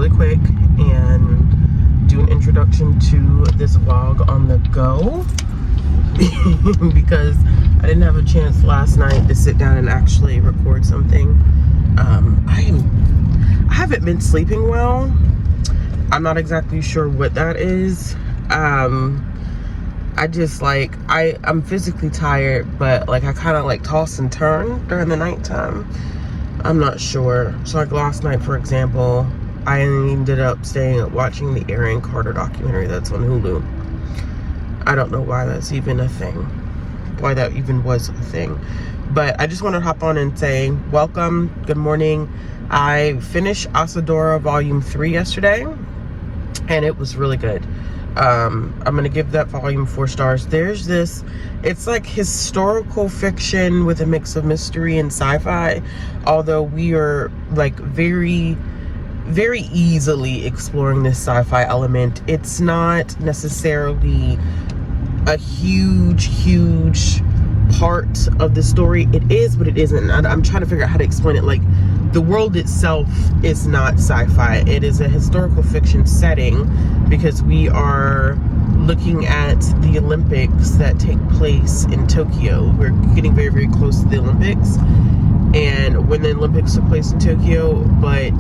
really quick and do an introduction to this vlog on the go because I didn't have a chance last night to sit down and actually record something. I haven't been sleeping well. I'm not exactly sure what that is. I just like, I'm physically tired, but like I kind of like toss and turn during the nighttime. I'm not sure. So like last night, for example, I ended up staying up watching the Aaron Carter documentary that's on Hulu. I don't know why that's even a thing. Why that even was a thing. But I just want to hop on and say welcome, good morning. I finished Asadora Volume 3 yesterday, and it was really good. I'm gonna give that volume 4 stars. There's this, it's like historical fiction with a mix of mystery and sci-fi, although we are like very easily exploring this sci-fi element. It's not necessarily a huge part of the story. It is, but it isn't. I'm trying to figure out how to explain it. Like, the world itself is not sci-fi. It is a historical fiction setting because we are looking at the Olympics that take place in Tokyo. We're getting very close to the Olympics, and when the Olympics took place in Tokyo, but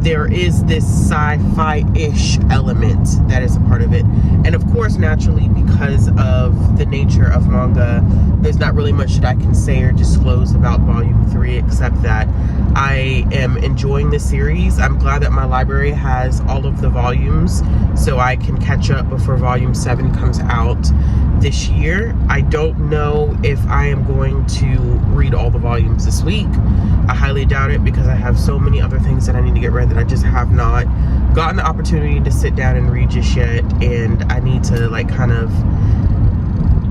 there is this sci-fi-ish element that is a part of it. And of course, naturally, because of the nature of manga, there's not really much that I can say or disclose about Volume 3, except that I am enjoying the series. I'm glad that my library has all of the volumes, so I can catch up before Volume 7 comes out this year. I don't know if I am going to read all the volumes this week. I highly doubt it because I have so many other things that I need to get read that I just have not gotten the opportunity to sit down and read just yet, and I need to like kind of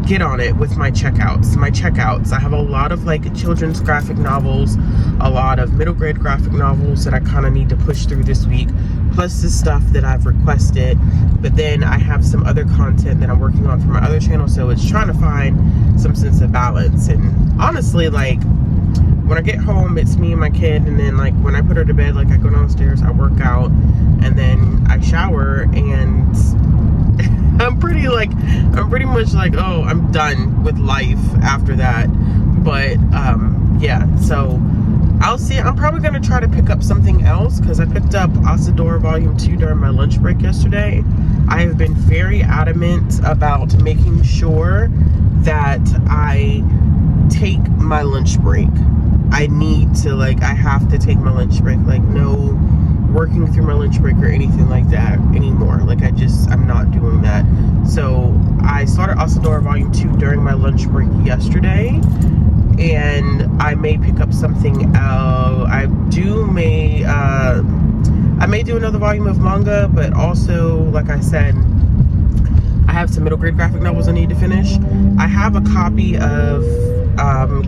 get on it with my checkouts. I have a lot of like children's graphic novels, a lot of middle grade graphic novels that I kind of need to push through this week, plus the stuff that I've requested. But then I have some other content that I'm working on for my other channel, so it's trying to find some sense of balance. And honestly, like, when I get home, it's me and my kid, and then like when I put her to bed, like I go downstairs, I work out, and then I shower, and I'm pretty much like, oh, I'm done with life after that. But yeah, so I'll see. I'm probably gonna try to pick up something else because I picked up Asadora Volume 2 during my lunch break yesterday. I have been very adamant about making sure that I take my lunch break. I need to, like, I have to take my lunch break. Like, no working through my lunch break or anything like that anymore. Like, I'm not doing that. So I started Asadora Volume 2 during my lunch break yesterday, and I may pick up something else. I may do another volume of manga, but also, like I said, I have some middle grade graphic novels I need to finish. I have a copy of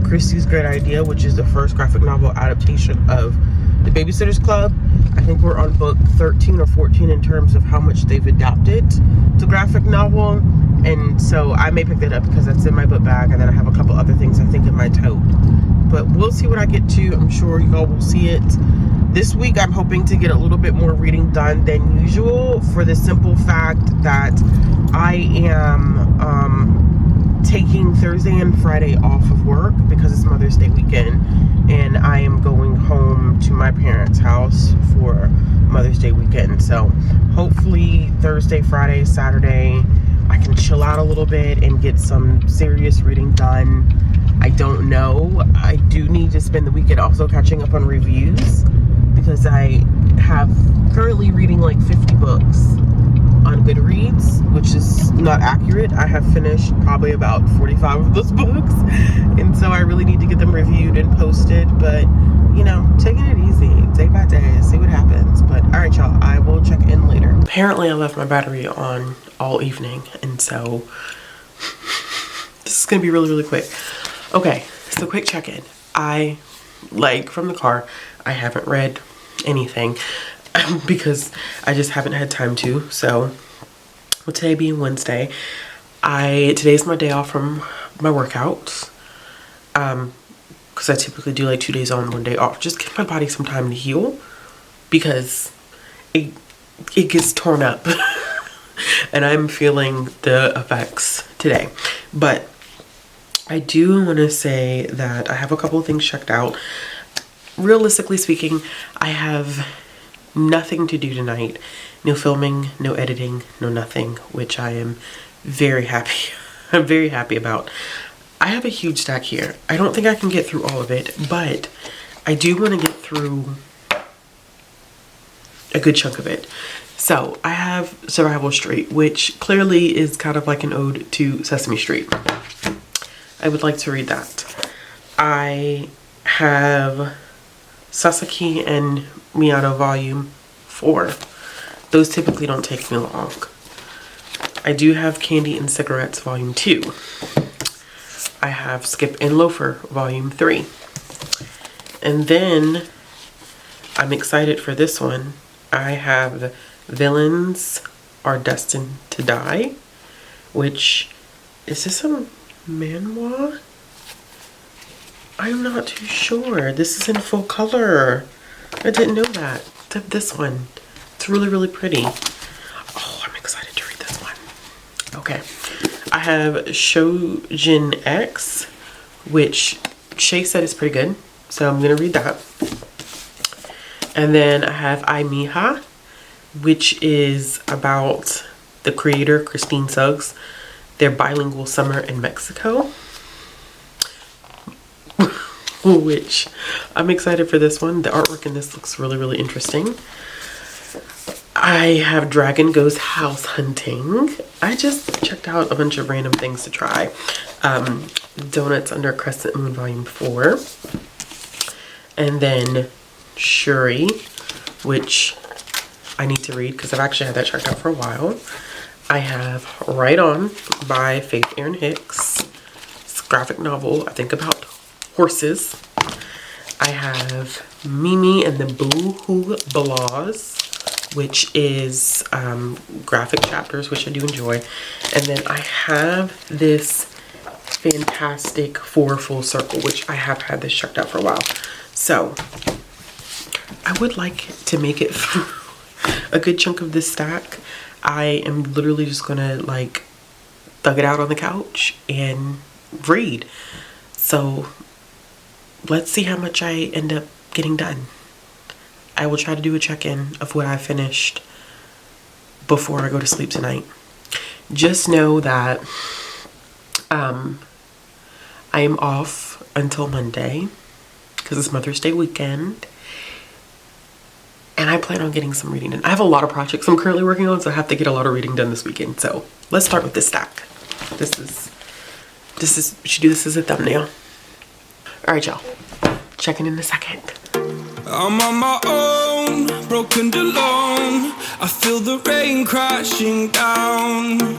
Christie's Great Idea, which is the first graphic novel adaptation of The Babysitter's Club. I think we're on book 13 or 14 in terms of how much they've adapted to graphic novel, and so I may pick that up because that's in my book bag, and then I have a couple other things I think in my tote. But we'll see what I get to. I'm sure you all will see it. This week I'm hoping to get a little bit more reading done than usual, for the simple fact that I am taking Thursday and Friday off of work because it's Mother's Day weekend, and I am going home to my parents' house for Mother's Day weekend. So hopefully Thursday, Friday, Saturday, I can chill out a little bit and get some serious reading done. I don't know. I do need to spend the weekend also catching up on reviews because I have currently reading like 50 books on Goodreads, which is not accurate. I have finished probably about 45 of those books, and so I really need to get them reviewed and posted. But you know, taking it easy day by day, see what happens. But all right, y'all, I will check in later. Apparently I left my battery on all evening, and so this is gonna be really quick. Okay, so quick check-in. I, like, from the car, I haven't read anything because I just haven't had time to. So with today being Wednesday, today's my day off from my workouts, because I typically do like 2 days on, 1 day off, just give my body some time to heal, because it gets torn up. And I'm feeling the effects today. But I do want to say that I have a couple of things checked out. Realistically speaking, I have nothing to do tonight. No filming, no editing, no nothing, which I am very happy. I'm very happy about. I have a huge stack here. I don't think I can get through all of it, but I do want to get through a good chunk of it. So I have Survival Street, which clearly is kind of like an ode to Sesame Street. I would like to read that. I have Sasaki and Miyano Volume 4. Those typically don't take me long. I do have Candy and Cigarettes Volume 2. I have Skip and Loafer Volume 3. And then I'm excited for this one. I have Villains Are Destined to Die, which, is this a manhwa? I'm not too sure. This is in full color. I didn't know that. Except this one. It's really, really pretty. Oh, I'm excited to read this one. Okay. I have Shojin X, which Shay said is pretty good. So I'm going to read that. And then I have I Miha, which is about the creator, Christine Suggs, their bilingual summer in Mexico. Which I'm excited for this one. The artwork in this looks really, really interesting. I have Dragon Goes House Hunting. I just checked out a bunch of random things to try. Donuts Under Crescent Moon Volume 4. And then Shuri, which I need to read because I've actually had that checked out for a while. I have Right On by Faith Erin Hicks. It's a graphic novel, I think, about horses. I have Mimi and the Boohoo Ballas, which is graphic chapters, which I do enjoy. And then I have this fantastic For Full Circle, which I have had this checked out for a while. So I would like to make it through a good chunk of this stack. I am literally just gonna like thug it out on the couch and read. So let's see how much I end up getting done. I will try to do a check-in of what I finished before I go to sleep tonight. Just know that I am off until Monday because it's Mother's Day weekend. And I plan on getting some reading done. I have a lot of projects I'm currently working on, so I have to get a lot of reading done this weekend. So let's start with this stack. This is, we should do this as a thumbnail. All right, y'all. Checking in a second. I'm on my own, broken alone. I feel the rain crashing down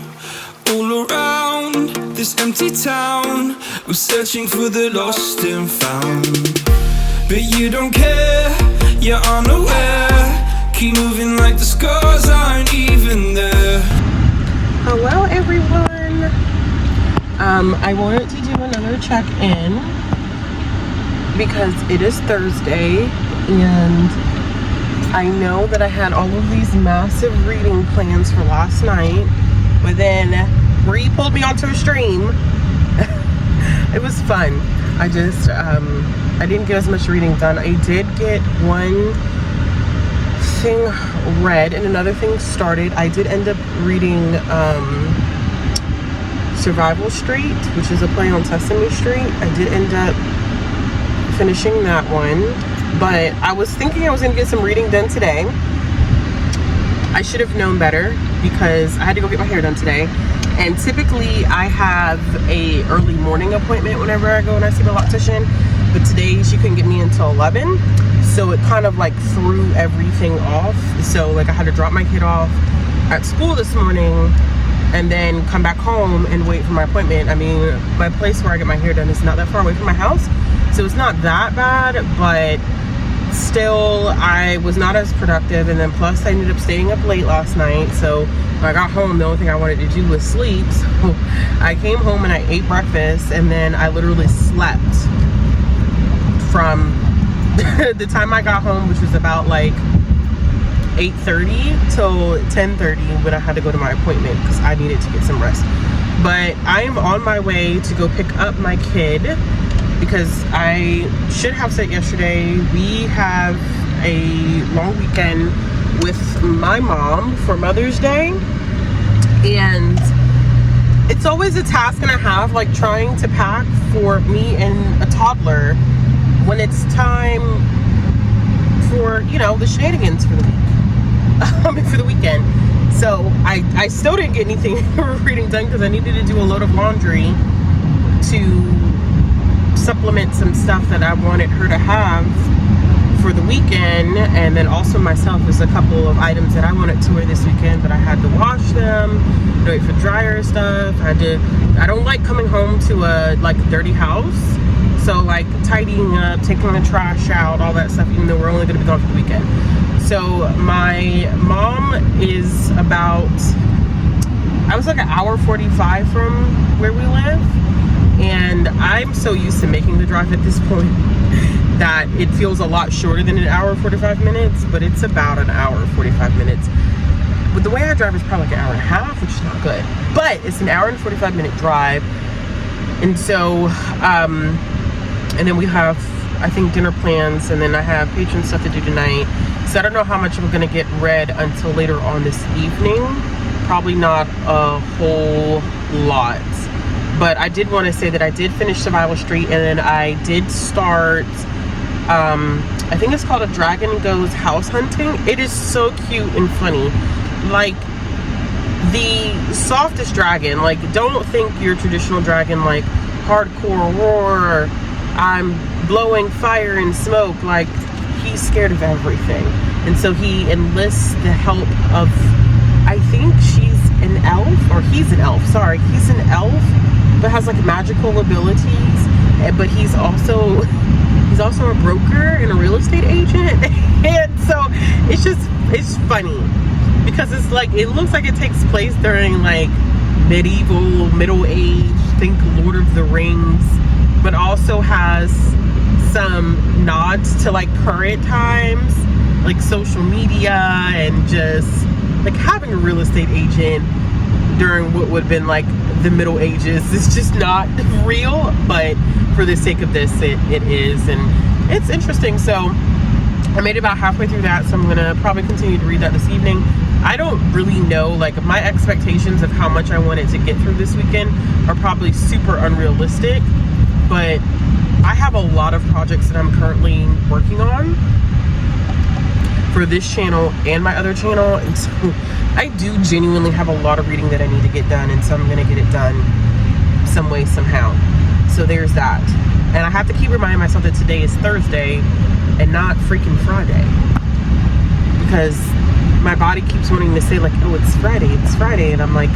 all around this empty town. I'm searching for the lost and found, but you don't care, you're unaware. Keep moving like the scars aren't even there. Hello, everyone. I wanted to do another check-in because it is Thursday, and I know that I had all of these massive reading plans for last night, but then Bree pulled me onto a stream. It was fun. I just I didn't get as much reading done. I did get one thing read and another thing started. I did end up reading Survival Street, which is a play on Sesame Street. I did end up finishing that one, but I was thinking I was gonna get some reading done today. I should have known better because I had to go get my hair done today, and typically I have a early morning appointment whenever I go and I see the optician, but today she couldn't get me until 11, so it kind of like threw everything off. So like I had to drop my kid off at school this morning and then come back home and wait for my appointment. I mean, my place where I get my hair done is not that far away from my house, so it's not that bad, but still I was not as productive. And then plus I ended up staying up late last night, so when I got home the only thing I wanted to do was sleep. So I came home and I ate breakfast, and then I literally slept from the time I got home, which was about like 8:30 till 10:30 when I had to go to my appointment because I needed to get some rest. But I am on my way to go pick up my kid because I should have said yesterday, we have a long weekend with my mom for Mother's Day. And it's always a task and a half, like trying to pack for me and a toddler when it's time for, you know, the shenanigans for the week. For the weekend. So I still didn't get anything reading done because I needed to do a load of laundry to supplement some stuff that I wanted her to have for the weekend, and then also myself is a couple of items that I wanted to wear this weekend, but I had to wash them, wait for dryer stuff. I don't like coming home to a dirty house, so like tidying up, taking the trash out, all that stuff, even though we're only going to be gone for the weekend. So my mom is about, I was like an hour 45 from where we live, and I'm so used to making the drive at this point that it feels a lot shorter than an hour 45 minutes, but it's about an hour 45 minutes. But the way I drive is probably like an hour and a half, which is not good, but it's an hour and 45 minute drive. And so and then we have, I think, dinner plans, and then I have patron stuff to do tonight. So I don't know how much I'm gonna get read until later on this evening. Probably not a whole lot. But I did want to say that I did finish Survival Street, and then I did start, I think it's called A Dragon Goes House Hunting. It is so cute and funny. Like, the softest dragon, like, don't think your traditional dragon, like, hardcore roar, I'm blowing fire and smoke. Like, he's scared of everything. And so he enlists the help of, I think she's an elf, or he's an elf, sorry. He's an elf, but has like magical abilities. But he's also a broker and a real estate agent. And so it's funny because it's like, it looks like it takes place during like medieval, middle age, think Lord of the Rings, but also has some nods to like current times, like social media, and just like having a real estate agent during what would have been like the Middle Ages is just not real, but for the sake of this, it is, and it's interesting. So I made it about halfway through that, so I'm gonna probably continue to read that this evening. I don't really know, like, my expectations of how much I wanted to get through this weekend are probably super unrealistic, but I have a lot of projects that I'm currently working on for this channel and my other channel, and so I do genuinely have a lot of reading that I need to get done, and so I'm gonna get it done some way, somehow. So there's that. And I have to keep reminding myself that today is Thursday and not freaking Friday, because my body keeps wanting to say like, oh, it's Friday, and I'm like,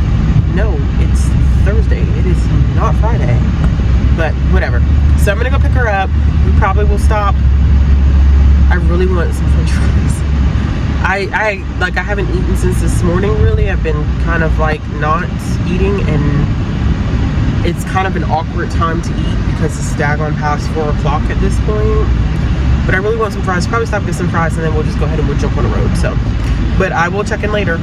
no, it's Thursday, it is not Friday. But whatever. So I'm gonna go pick her up. We probably will stop. I really want some french fries. I haven't eaten since this morning, really. I've been kind of like not eating, and it's kind of an awkward time to eat because it's daggone past 4 o'clock at this point. But I really want some fries. Probably stop and get some fries, and then we'll just go ahead and we'll jump on the road. So, but I will check in later.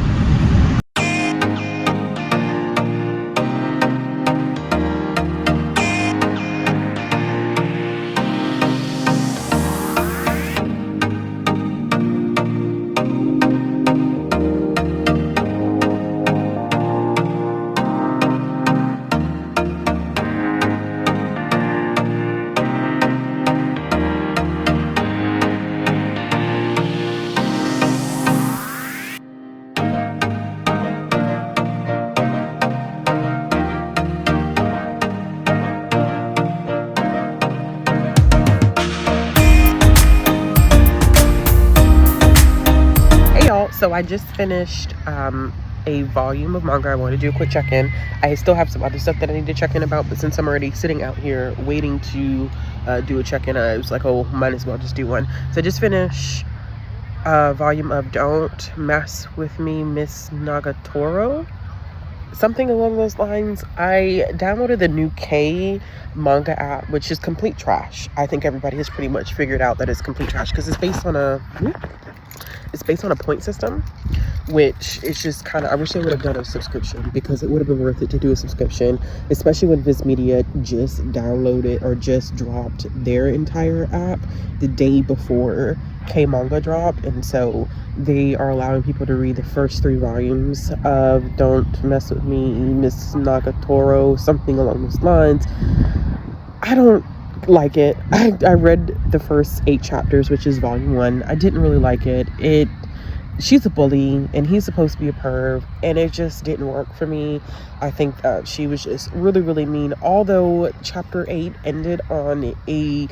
So I just finished a volume of manga. I want to do a quick check-in. I still have some other stuff that I need to check in about, but since I'm already sitting out here waiting to do a check-in, I was like, oh, might as well just do one. So I just finished a volume of Don't Mess With Me, Miss Nagatoro. Something along those lines. I downloaded the new K manga app, which is complete trash. I think everybody has pretty much figured out that it's complete trash because it's based on a it's based on a point system, which is just kind of, I wish they would have done a subscription, because it would have been worth it to do a subscription, especially when Viz Media just downloaded or just dropped their entire app the day before K-Manga dropped. And so they are allowing people to read the first 3 volumes of Don't Mess With Me, Miss Nagatoro, something along those lines. I don't like it. I read the first 8 chapters, which is volume 1. I didn't really like it. She's a bully and he's supposed to be a perv, and it just didn't work for me. I think that she was just really, really mean. Although chapter 8 ended on a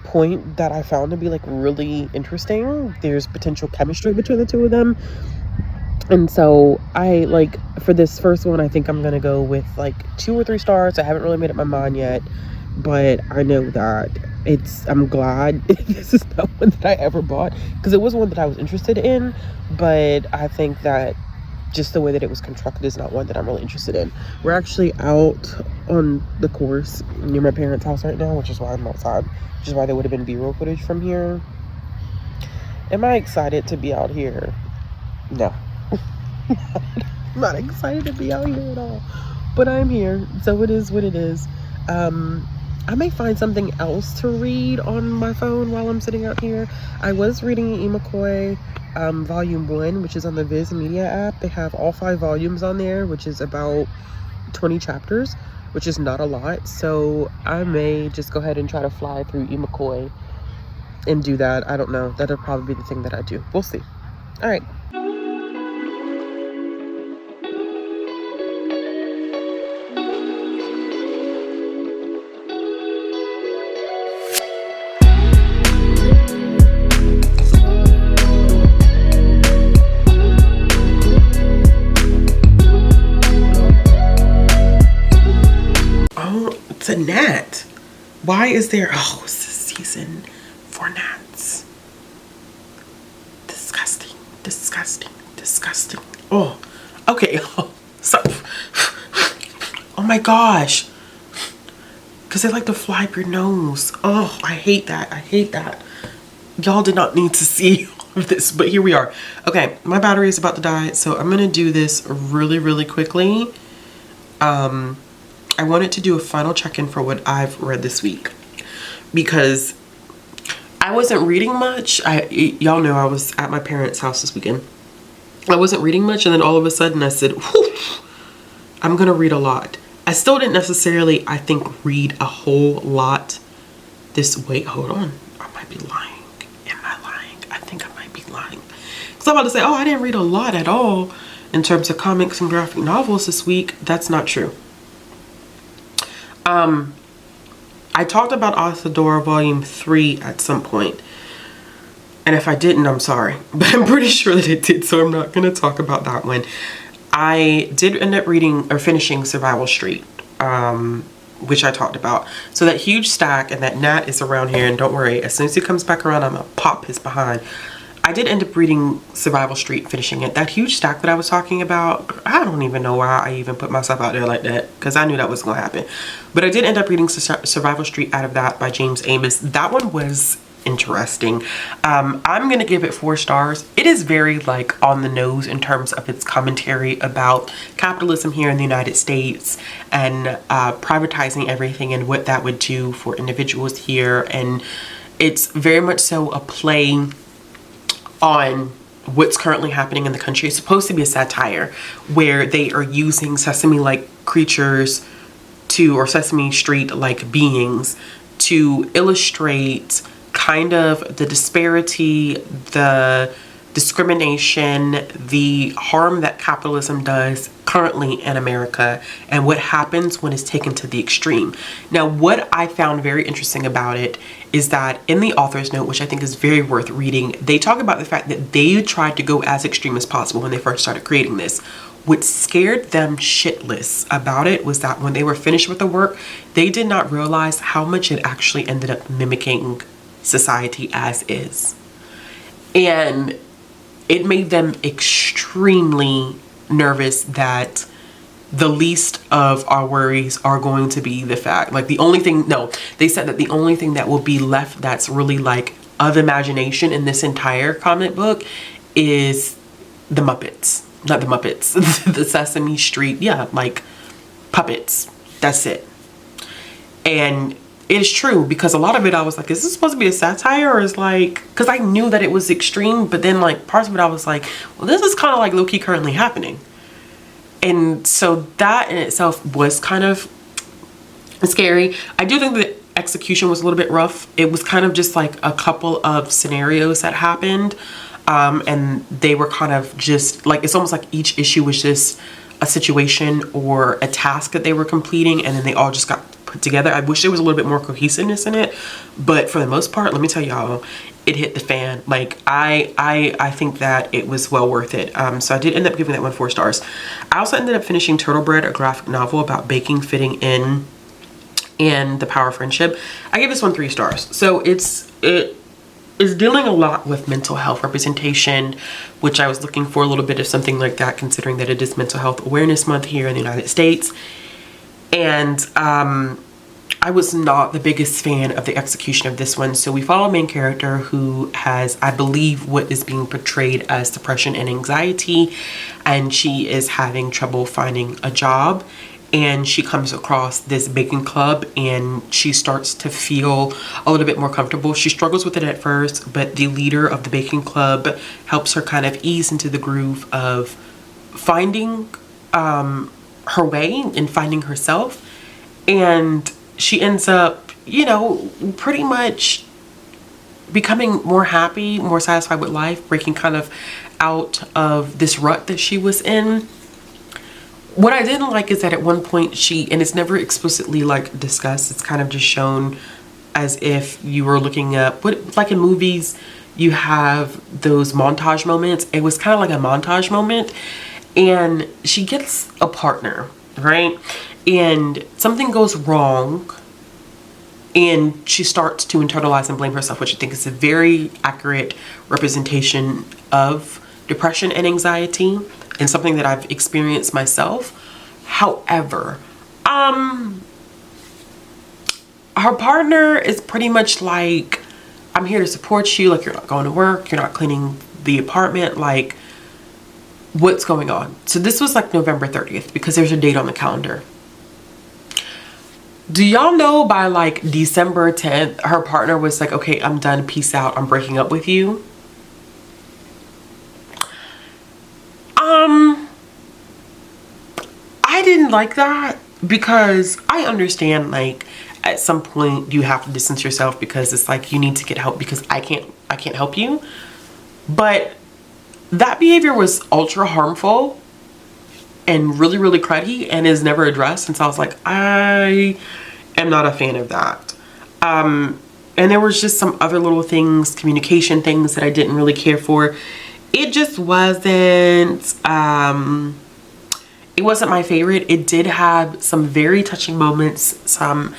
point that I found to be like really interesting. There's potential chemistry between the two of them. And so I like, for this first one, I think I'm gonna go with like 2 or 3 stars. I haven't really made up my mind yet, but I know that I'm glad this is not one that I ever bought, because it was one that I was interested in, but I think that just the way that it was constructed is not one that I'm really interested in. We're actually out on the course near my parents' house right now, which is why I'm outside, which is why there would have been B-roll footage from here. Am I excited to be out here? No. I'm not excited to be out here at all, but I'm here, so it is what it is. I may find something else to read on my phone while I'm sitting out here. I was reading Imakoi volume 1, which is on the Viz Media app. They have all 5 volumes on there, which is about 20 chapters, which is not a lot. So I may just go ahead and try to fly through Imakoi and do that. I don't know. That'll probably be the thing that I do. We'll see. All right. It's a gnat. Why is there, oh, it's the season for gnats. Disgusting, disgusting, disgusting. Oh, okay. So, oh my gosh. Because they like to fly up your nose. Oh, I hate that. I hate that. Y'all did not need to see all of this, but here we are. Okay, my battery is about to die, so I'm going to do this really, really quickly. I wanted to do a final check-in for what I've read this week, because I wasn't reading much. Y'all know I was at my parents' house this weekend. I wasn't reading much, and then all of a sudden I said, whew, I'm gonna read a lot. I still didn't necessarily, I think, read a whole lot this, wait, hold on. I might be lying. Am I lying? I think I might be lying. Because I'm about to say, oh, I didn't read a lot at all in terms of comics and graphic novels this week. That's not true. I talked about Authadora Volume 3 at some point, and if I didn't, I'm sorry, but I'm pretty sure that it did, so I'm not going to talk about that one. I did end up reading or finishing Survival Street, which I talked about. So that huge stack, and that gnat is around here, and don't worry, as soon as he comes back around, I'm going to pop his behind. I did end up reading Survival Street, finishing it. That huge stack that I was talking about, I don't even know why I even put myself out there like that, because I knew that was going to happen. But I did end up reading Survival Street out of that by James Amos. That one was interesting. I'm going to give it 4 stars. It is very like on the nose in terms of its commentary about capitalism here in the United States and privatizing everything and what that would do for individuals here. And it's very much so a play on what's currently happening in the country. It's supposed to be a satire where they are using Sesame-like creatures or Sesame Street-like beings to illustrate kind of the disparity, the discrimination, the harm that capitalism does currently in America, and what happens when it's taken to the extreme. Now, what I found very interesting about it is that in the author's note, which I think is very worth reading, they talk about the fact that they tried to go as extreme as possible when they first started creating this. What scared them shitless about it was that when they were finished with the work, they did not realize how much it actually ended up mimicking society as is. And it made them extremely nervous that the least of our worries are going to be the fact, like the only thing, no, they said that the only thing that will be left that's really like of imagination in this entire comic book is the Muppets. Not the Muppets. The Sesame Street. Yeah, like puppets. That's it. And it is true, because a lot of it I was like, is this supposed to be a satire, or is like, because I knew that it was extreme, but then like parts of it I was like, well, this is kind of like low-key currently happening. And so that in itself was kind of scary. I do think the execution was a little bit rough. It was kind of just like a couple of scenarios that happened, and they were kind of just like, it's almost like each issue was just a situation or a task that they were completing, and then they all just got put together. I wish there was a little bit more cohesiveness in it, but for the most part, let me tell y'all, it hit the fan. Like I think that it was well worth it. So I did end up giving that one 4 stars. I also ended up finishing Turtle Bread, a graphic novel about baking, fitting in, and the power of friendship. I gave this one 3 stars. So it is dealing a lot with mental health representation, which I was looking for a little bit of something like that, considering that it is Mental Health Awareness Month here in the United States. And I was not the biggest fan of the execution of this one. So we follow a main character who has, I believe, what is being portrayed as depression and anxiety, and she is having trouble finding a job. And she comes across this baking club, and she starts to feel a little bit more comfortable. She struggles with it at first, but the leader of the baking club helps her kind of ease into the groove of finding her way and finding herself. And she ends up, you know, pretty much becoming more happy, more satisfied with life, breaking kind of out of this rut that she was in. What I didn't like is that at one point she, and it's never explicitly like discussed, it's kind of just shown as if you were looking up, what, like in movies, you have those montage moments. It was kind of like a montage moment, and she gets a partner, right? And something goes wrong, and she starts to internalize and blame herself, which I think is a very accurate representation of depression and anxiety, and something that I've experienced myself. However, her partner is pretty much like, I'm here to support you. Like, you're not going to work, you're not cleaning the apartment, like, what's going on? So this was like November 30th, because there's a date on the calendar. Do y'all know by like December 10th, her partner was like, okay, I'm done, peace out, I'm breaking up with you? I didn't like that, because I understand like at some point you have to distance yourself, because it's like you need to get help, because I can't help you. But that behavior was ultra harmful and really, really cruddy, and is never addressed. And so I was like, I am not a fan of that. And there was just some other little things, communication things, that I didn't really care for. It just wasn't, it wasn't my favorite. It did have some very touching moments, some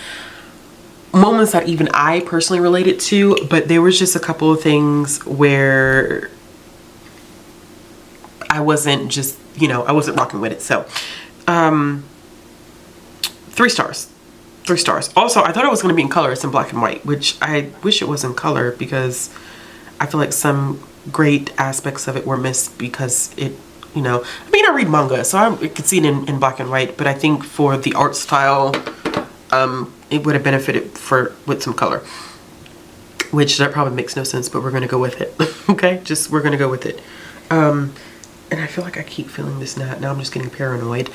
moments that even I personally related to, but there was just a couple of things where I wasn't just, you know, I wasn't rocking with it. So 3 stars. 3 stars. Also, I thought it was going to be in color. It's in black and white, which I wish it was in color, because I feel like some great aspects of it were missed, because it, you know, I mean, I read manga, so I could see it in black and white, but I think for the art style, it would have benefited with some color, which that probably makes no sense, but we're going to go with it. Okay, just we're going to go with it. And I feel like I keep feeling this now I'm just getting paranoid.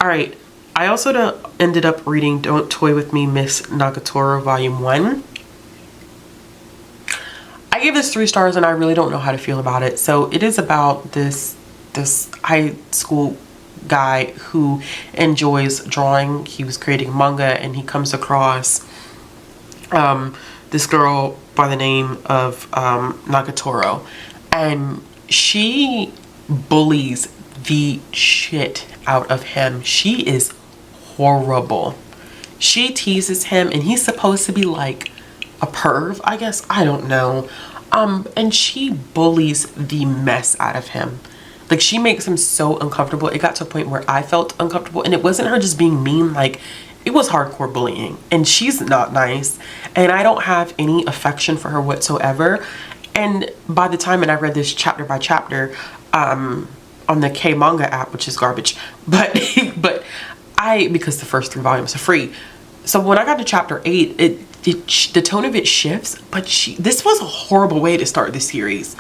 All right, I also ended up reading Don't Toy With Me, Miss Nagatoro Volume 1. I gave this 3 stars, and I really don't know how to feel about it. So it is about this high school guy who enjoys drawing. He was creating manga, and he comes across this girl by the name of Nagatoro, and she bullies the shit out of him. She is horrible. She teases him, and he's supposed to be like a perv, I guess, I don't know. And she bullies the mess out of him. Like, she makes him so uncomfortable. It got to a point where I felt uncomfortable, and it wasn't her just being mean, like, it was hardcore bullying, and she's not nice, and I don't have any affection for her whatsoever. And by the time, and I read this chapter by chapter on the K manga app, which is garbage, but because the first 3 volumes are free. So when I got to chapter 8, the tone of it shifts, but this was a horrible way to start the series.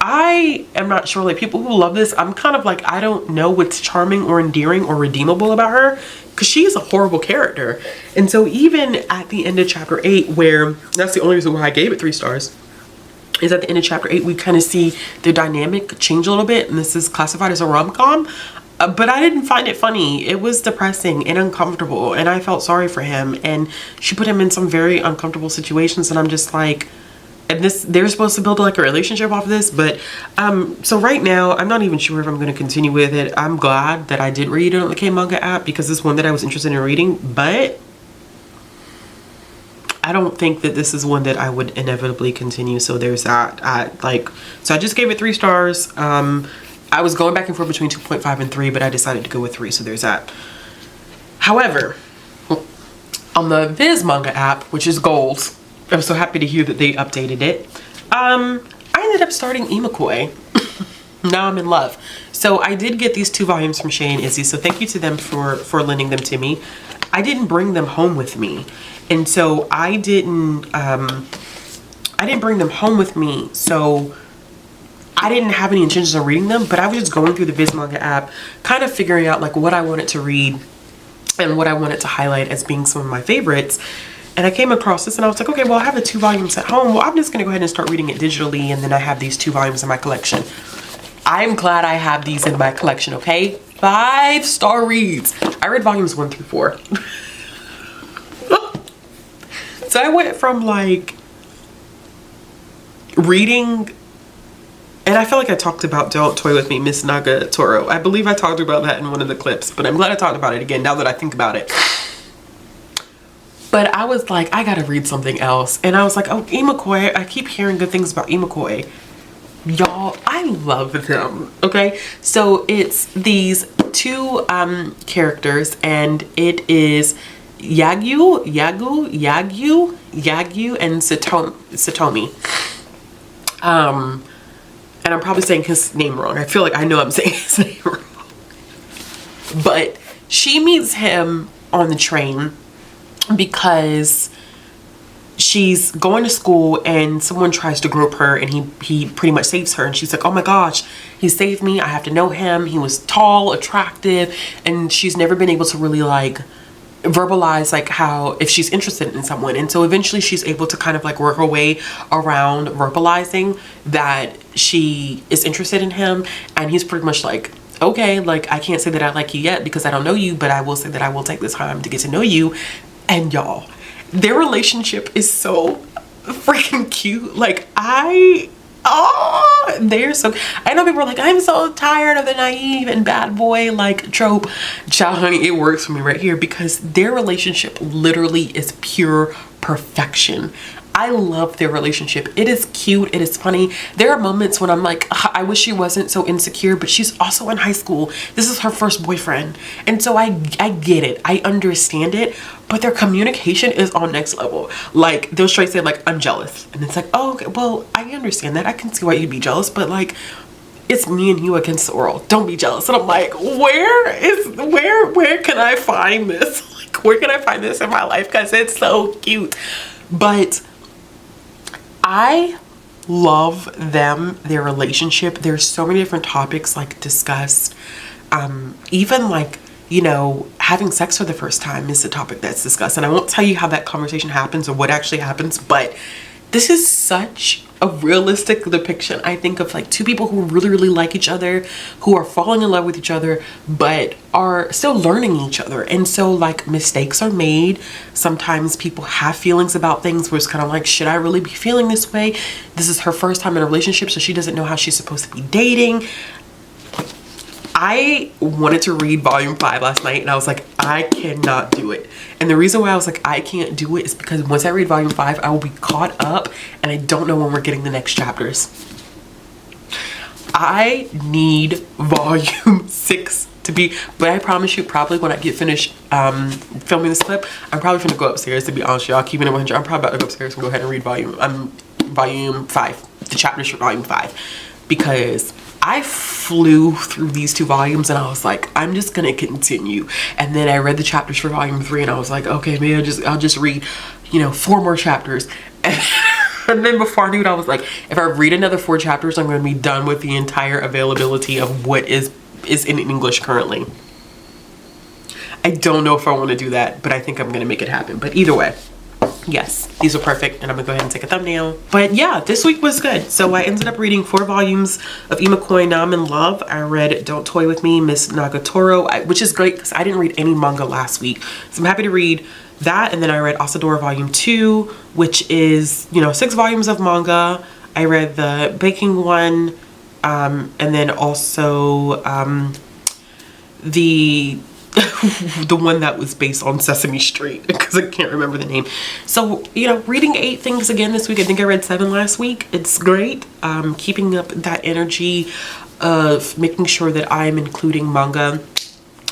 I am not sure, like, people who love this, I'm kind of like, I don't know what's charming or endearing or redeemable about her, because she is a horrible character. And so even at the end of chapter 8, where that's the only reason why I gave it 3 stars, is at the end of chapter 8 we kind of see the dynamic change a little bit, and this is classified as a rom-com. But I didn't find it funny. It was depressing and uncomfortable, and I felt sorry for him, and she put him in some very uncomfortable situations, and I'm just like, and they're supposed to build like a relationship off of this. But so right now I'm not even sure if I'm going to continue with it. I'm glad that I did read it on the K manga app, because it's one that I was interested in reading, but I don't think that this is one that I would inevitably continue. So there's that. So I just gave it 3 stars. I was going back and forth between 2.5 and 3, but I decided to go with 3, so there's that. However, on the Viz manga app, which is gold, I'm so happy to hear that they updated it. I ended up starting Imakoi. Now I'm in love. So I did get these 2 volumes from Shay and Izzy, so thank you to them for lending them to me. I didn't bring them home with me, and so I didn't bring them home with me, so I didn't have any intentions of reading them, but I was just going through the Viz manga app, kind of figuring out like what I wanted to read and what I wanted to highlight as being some of my favorites. And I came across this and I was like, okay, well, I have the 2 volumes at home. Well, I'm just gonna go ahead and start reading it digitally, and then I have these 2 volumes in my collection. I'm glad I have these in my collection, okay? 5-star reads. I read volumes 1 through 4. So I went from like reading, and I feel like I talked about Don't Toy With Me, Miss Nagatoro. I believe I talked about that in one of the clips, but I'm glad I talked about it again now that I think about it. But I was like, I gotta read something else. And I was like, oh, Imakoi, I keep hearing good things about Imakoi. Y'all, I love them, okay? So it's these 2 characters, and it is Yagyu, and Satomi. And I'm probably saying his name wrong. I feel like I know I'm saying his name wrong. But she meets him on the train because she's going to school and someone tries to grope her, and he pretty much saves her, and she's like, oh my gosh, he saved me, I have to know him, he was tall, attractive, and she's never been able to really like verbalize like how, if she's interested in someone. And so eventually she's able to kind of like work her way around verbalizing that she is interested in him, and he's pretty much like, okay, like I can't say that I like you yet because I don't know you, but I will say that I will take this time to get to know you. And y'all, their relationship is so freaking cute. Like they're so, I know people are like, I'm so tired of the naive and bad boy like trope. Child, honey, it works for me right here, because their relationship literally is pure perfection. I love their relationship. It is cute. It is funny. There are moments when I'm like, I wish she wasn't so insecure, but she's also in high school. This is her first boyfriend. And so I get it. I understand it. But their communication is on next level. Like, they'll straight say like, I'm jealous. And it's like, oh, okay, well, I understand that. I can see why you'd be jealous, but like, it's me and you against the world. Don't be jealous. And I'm like, where can I find this? Like, where can I find this in my life? Because it's so cute. But I love them, their relationship. There's so many different topics like discussed. Even like, you know, having sex for the first time is a topic that's discussed. And I won't tell you how that conversation happens or what actually happens, but this is such a realistic depiction, I think, of like 2 people who really, really like each other, who are falling in love with each other, but are still learning each other. And so like mistakes are made. Sometimes people have feelings about things where it's kind of like, should I really be feeling this way? This is her first time in a relationship, so she doesn't know how she's supposed to be dating. I wanted to read volume 5 last night, and I was like, I cannot do it. And the reason why I was like, I can't do it is because once I read volume 5, I will be caught up, and I don't know when we're getting the next chapters. I need volume 6 to be, but I promise you, probably when I get finished filming this clip, I'm probably gonna go upstairs, to be honest with y'all, keeping it 100. I'm probably about to go upstairs and go ahead and read volume 5. the chapters for volume 5, because I flew through these 2 volumes and I was like, I'm just gonna continue. And then I read the chapters for volume 3 and I was like, okay, maybe I'll just read, you know, 4 more chapters. And then before I knew it, I was like, if I read another 4 chapters, I'm gonna be done with the entire availability of what is in English currently. I don't know if I want to do that, but I think I'm gonna make it happen. But either way, yes, these are perfect, and I'm gonna go ahead and take a thumbnail. But yeah, this week was good. So I ended up reading 4 volumes of E. McCoy, Now I'm in Love. I read Don't Toy With Me, Miss Nagatoro, which is great because I didn't read any manga last week. So I'm happy to read that. And then I read Asadora Volume 2, which is, you know, 6 volumes of manga. I read the baking one, and then also the the one that was based on Sesame Street, because I can't remember the name. So, you know, reading 8 things again this week. I think I read 7 last week. It's great. Keeping up that energy of making sure that I'm including manga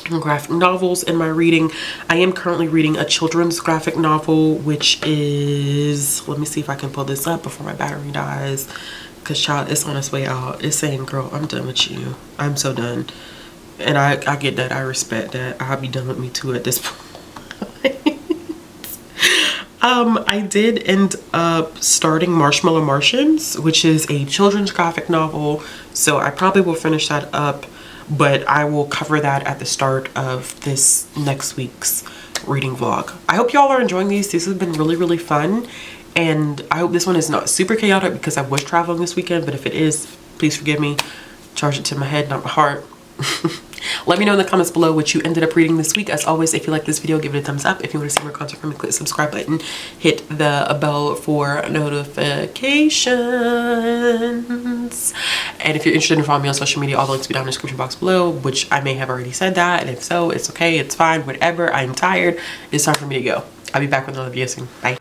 and graphic novels in my reading. I am currently reading a children's graphic novel, which is, let me see if I can pull this up before my battery dies, because child, it's on its way out. It's saying, girl, I'm done with you. I'm so done. And I get that. I respect that. I'll be done with me too at this point. I did end up starting Marshmallow Martians, which is a children's graphic novel. So I probably will finish that up, but I will cover that at the start of this next week's reading vlog. I hope y'all are enjoying these. This has been really, really fun. And I hope this one is not super chaotic because I was traveling this weekend, but if it is, please forgive me. Charge it to my head, not my heart. Let me know in the comments below what you ended up reading this week. As always, if you like this video, give it a thumbs up. If you want to see more content from me, click the subscribe button, hit the bell for notifications. And if you're interested in following me on social media, all the links will be down in the description box below, which I may have already said that, and if so, it's okay, it's fine, whatever. I'm tired. It's time for me to go. I'll be back with another video soon. Bye.